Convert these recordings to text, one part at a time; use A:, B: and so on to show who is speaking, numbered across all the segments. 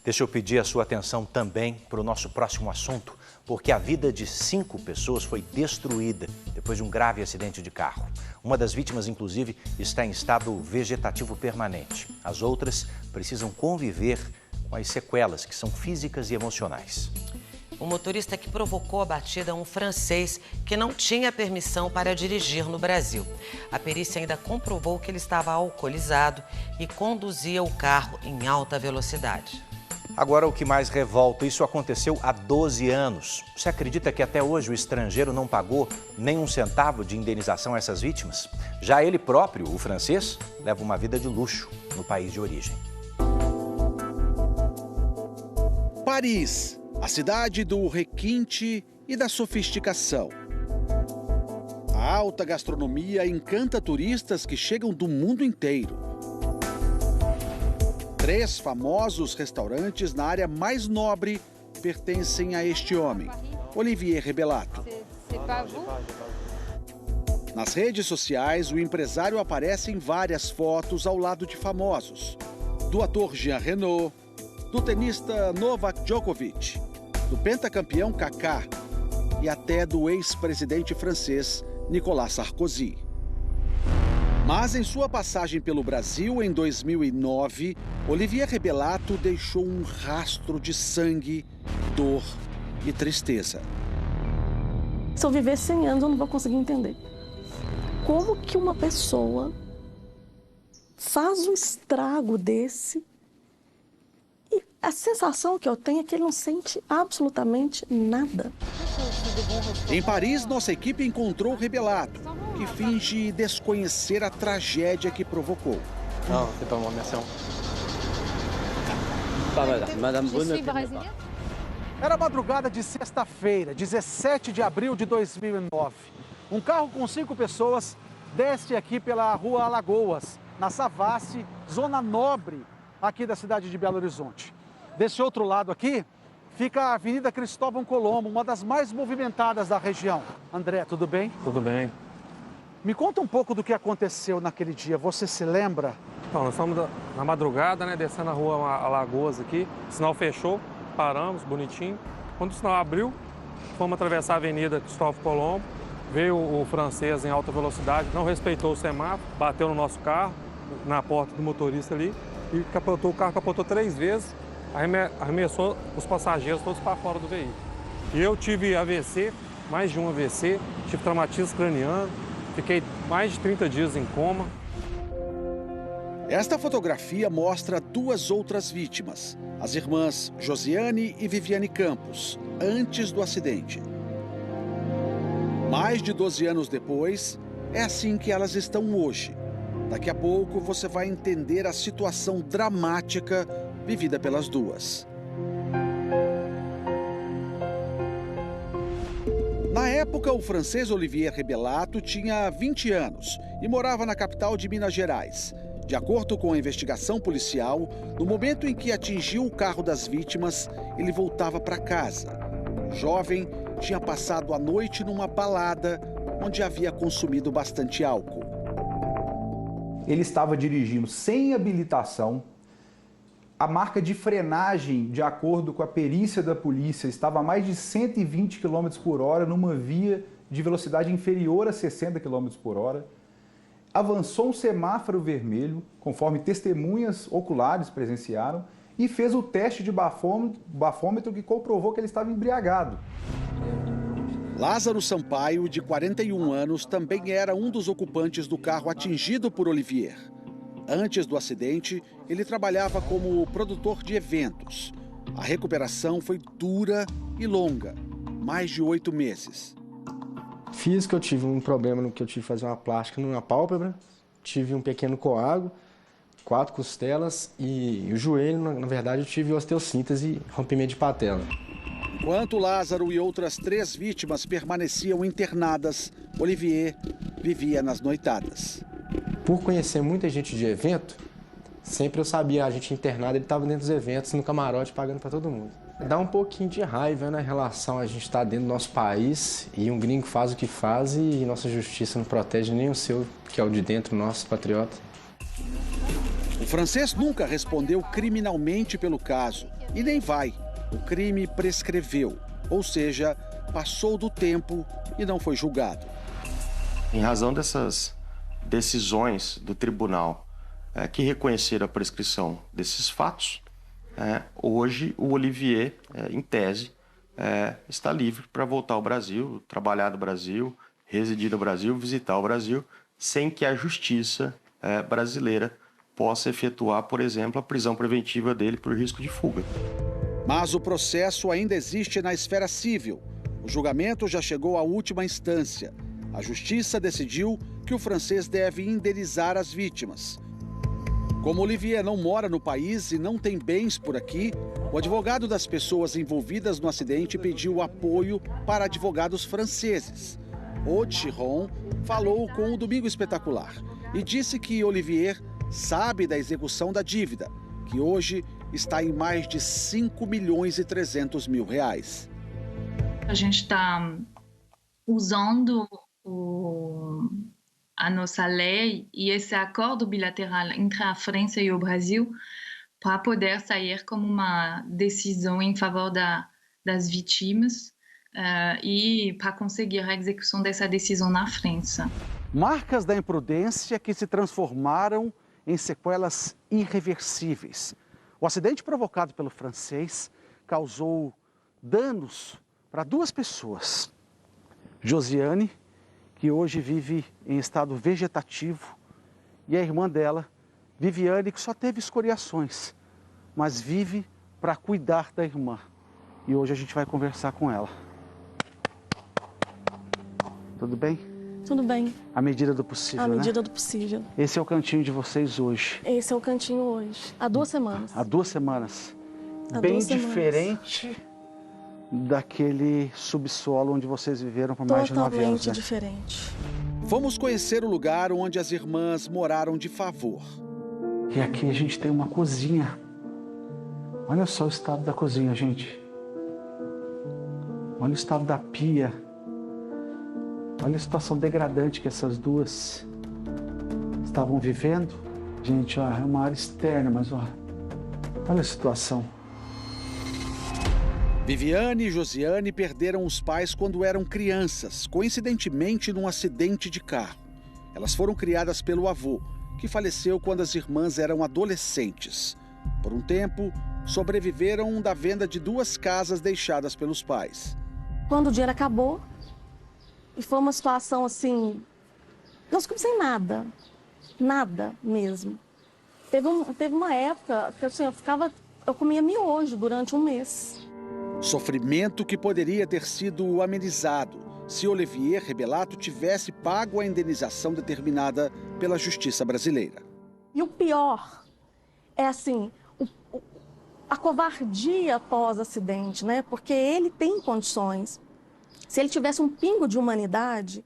A: Deixa eu pedir a sua atenção também para o nosso próximo assunto, porque a vida de 5 pessoas foi destruída depois de um grave acidente de carro. Uma das vítimas, inclusive, está em estado vegetativo permanente. As outras precisam conviver com as sequelas, que são físicas e emocionais.
B: O motorista que provocou a batida é um francês que não tinha permissão para dirigir no Brasil. A perícia ainda comprovou que ele estava alcoolizado e conduzia o carro em alta velocidade.
A: Agora, o que mais revolta, isso aconteceu há 12 anos. Você acredita que até hoje o estrangeiro não pagou nem um centavo de indenização a essas vítimas? Já ele próprio, o francês, leva uma vida de luxo no país de origem.
C: Paris, a cidade do requinte e da sofisticação. A alta gastronomia encanta turistas que chegam do mundo inteiro. 3 famosos restaurantes na área mais nobre pertencem a este homem, Olivier Rebelato. Nas redes sociais, o empresário aparece em várias fotos ao lado de famosos. Do ator Jean Reno, do tenista Novak Djokovic, do pentacampeão Kaká e até do ex-presidente francês Nicolas Sarkozy. Mas em sua passagem pelo Brasil em 2009, Olivier Rebelato deixou um rastro de sangue, dor e tristeza.
D: Se eu viver 100 anos, eu não vou conseguir entender. Como que uma pessoa faz um estrago desse? E a sensação que eu tenho é que ele não sente absolutamente nada.
C: Em Paris, nossa equipe encontrou Rebelato, que finge desconhecer a tragédia que provocou.
E: Não, c'est pas moi, merci. Madame Brune.
F: Era madrugada de sexta-feira, 17 de abril de 2009. Um carro com 5 pessoas desce aqui pela rua Alagoas, na Savassi, zona nobre aqui da cidade de Belo Horizonte. Desse outro lado aqui fica a Avenida Cristóvão Colombo, uma das mais movimentadas da região. André, tudo bem?
E: Tudo bem.
F: Me conta um pouco do que aconteceu naquele dia. Você se lembra?
E: Então, nós estamos na madrugada, né, descendo a rua Alagoas aqui. O sinal fechou, paramos, bonitinho. Quando o sinal abriu, fomos atravessar a Avenida Cristóvão Colombo. Veio o francês em alta velocidade, não respeitou o semáforo, bateu no nosso carro, na porta do motorista ali, e capotou, o carro capotou 3 vezes, arremessou os passageiros todos para fora do veículo. E eu tive AVC, mais de um AVC, tive traumatismo craniano, fiquei mais de 30 dias em coma.
C: Esta fotografia mostra 2 outras vítimas, as irmãs Josiane e Viviane Campos, antes do acidente. Mais de 12 anos depois, é assim que elas estão hoje. Daqui a pouco você vai entender a situação dramática vivida pelas 2. Na época, o francês Olivier Rebelato tinha 20 anos e morava na capital de Minas Gerais. De acordo com a investigação policial, no momento em que atingiu o carro das vítimas, ele voltava para casa. O jovem tinha passado a noite numa balada onde havia consumido bastante álcool.
G: Ele estava dirigindo sem habilitação. A marca de frenagem, de acordo com a perícia da polícia, estava a mais de 120 km por hora numa via de velocidade inferior a 60 km por hora. Avançou um semáforo vermelho, conforme testemunhas oculares presenciaram, e fez o teste de bafômetro que comprovou que ele estava embriagado.
C: Lázaro Sampaio, de 41 anos, também era um dos ocupantes do carro atingido por Olivier. Antes do acidente, ele trabalhava como produtor de eventos. A recuperação foi dura e longa, mais de 8 meses.
H: Físico, eu tive um problema no que eu tive que fazer uma plástica na pálpebra, tive um pequeno coágulo, 4 costelas e o joelho, na verdade, eu tive osteossíntese e rompimento de patela.
C: Enquanto Lázaro e outras 3 vítimas permaneciam internadas, Olivier vivia nas noitadas.
H: Por conhecer muita gente de evento, sempre eu sabia, a gente internado, ele estava dentro dos eventos, no camarote, pagando para todo mundo. Dá um pouquinho de raiva, né, em relação a gente estar dentro do nosso país e um gringo faz o que faz e nossa justiça não protege nem o seu, que é o de dentro, nosso patriota.
C: O francês nunca respondeu criminalmente pelo caso e nem vai. O crime prescreveu, ou seja, passou do tempo e não foi julgado.
I: Em razão dessas decisões do tribunal que reconheceram a prescrição desses fatos, hoje o Olivier, em tese, está livre para voltar ao Brasil, trabalhar no Brasil, residir no Brasil, visitar o Brasil, sem que a justiça brasileira possa efetuar, por exemplo, a prisão preventiva dele por risco de fuga.
C: Mas o processo ainda existe na esfera civil. O julgamento já chegou à última instância. A justiça decidiu que o francês deve indenizar as vítimas. Como Olivier não mora no país e não tem bens por aqui, o advogado das pessoas envolvidas no acidente pediu apoio para advogados franceses. Aude Chiron falou com o Domingo Espetacular e disse que Olivier sabe da execução da dívida, que hoje está em mais de 5 milhões e 300 mil reais.
J: A gente está usando a nossa lei e esse acordo bilateral entre a França e o Brasil para poder sair como uma decisão em favor das vítimas e para conseguir a execução dessa decisão na França.
F: Marcas da imprudência que se transformaram em sequelas irreversíveis. O acidente provocado pelo francês causou danos para 2 pessoas. Josiane, que hoje vive em estado vegetativo, e a irmã dela, Viviane, que só teve escoriações, mas vive para cuidar da irmã. E hoje a gente vai conversar com ela. Tudo bem?
D: Tudo bem.
F: À medida do possível, né?
D: À medida do possível.
F: Esse é o cantinho de vocês hoje.
D: Esse é o cantinho hoje. Há 2 semanas.
F: Há 2 semanas.
D: Há
F: Bem
D: 2 semanas.
F: diferente daquele subsolo onde vocês viveram por mais de 9 anos,
D: Totalmente
F: né?
D: diferente.
C: Fomos conhecer o lugar onde as irmãs moraram de favor.
F: E aqui a gente tem uma cozinha. Olha só o estado da cozinha, gente. Olha o estado da pia. Olha a situação degradante que essas 2 estavam vivendo. Gente, ó, é uma área externa, mas ó, olha a situação.
C: Viviane e Josiane perderam os pais quando eram crianças, coincidentemente num acidente de carro. Elas foram criadas pelo avô, que faleceu quando as irmãs eram adolescentes. Por um tempo, sobreviveram da venda de 2 casas deixadas pelos pais.
D: Quando o dinheiro acabou, e foi uma situação assim, nós ficamos sem nada. Nada mesmo. Teve uma época que assim, eu comia miojo durante 1 mês.
C: Sofrimento que poderia ter sido amenizado se Olivier Rebelato tivesse pago a indenização determinada pela justiça brasileira.
D: E o pior é assim, a covardia pós-acidente, né? Porque ele tem condições. Se ele tivesse um pingo de humanidade,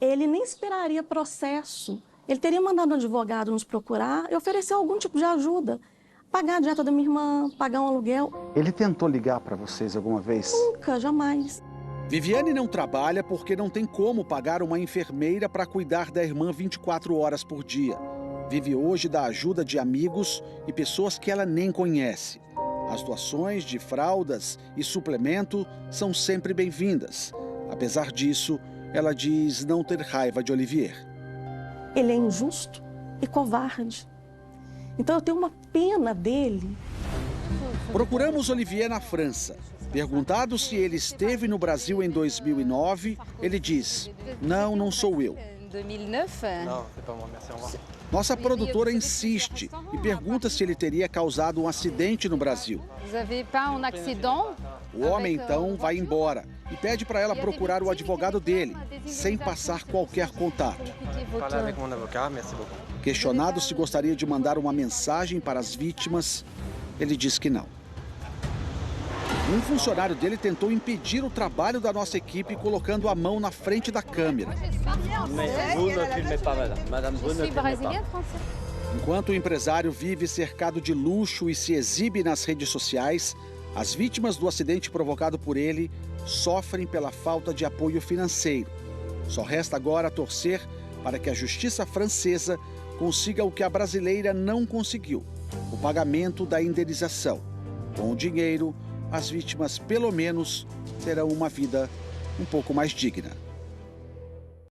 D: ele nem esperaria processo. Ele teria mandado um advogado nos procurar e oferecer algum tipo de ajuda. Pagar a dieta da minha irmã, pagar um aluguel.
F: Ele tentou ligar para vocês alguma vez?
D: Nunca, jamais.
C: Viviane não trabalha porque não tem como pagar uma enfermeira para cuidar da irmã 24 horas por dia. Vive hoje da ajuda de amigos e pessoas que ela nem conhece. As doações de fraldas e suplemento são sempre bem-vindas. Apesar disso, ela diz não ter raiva de Olivier.
D: Ele é injusto e covarde. Então eu tenho uma pena dele.
C: Procuramos Olivier na França. Perguntado se ele esteve no Brasil em 2009, ele diz: não sou eu. Nossa produtora insiste e pergunta se ele teria causado um acidente no Brasil. O homem então vai embora e pede para ela procurar o advogado dele, sem passar qualquer contato. Questionado se gostaria de mandar uma mensagem para as vítimas, ele diz que não. Um funcionário dele tentou impedir o trabalho da nossa equipe colocando a mão na frente da câmera. Enquanto o empresário vive cercado de luxo e se exibe nas redes sociais, as vítimas do acidente provocado por ele sofrem pela falta de apoio financeiro. Só resta agora torcer para que a justiça francesa consiga o que a brasileira não conseguiu: o pagamento da indenização. Com o dinheiro, as vítimas, pelo menos, terão uma vida um pouco mais digna.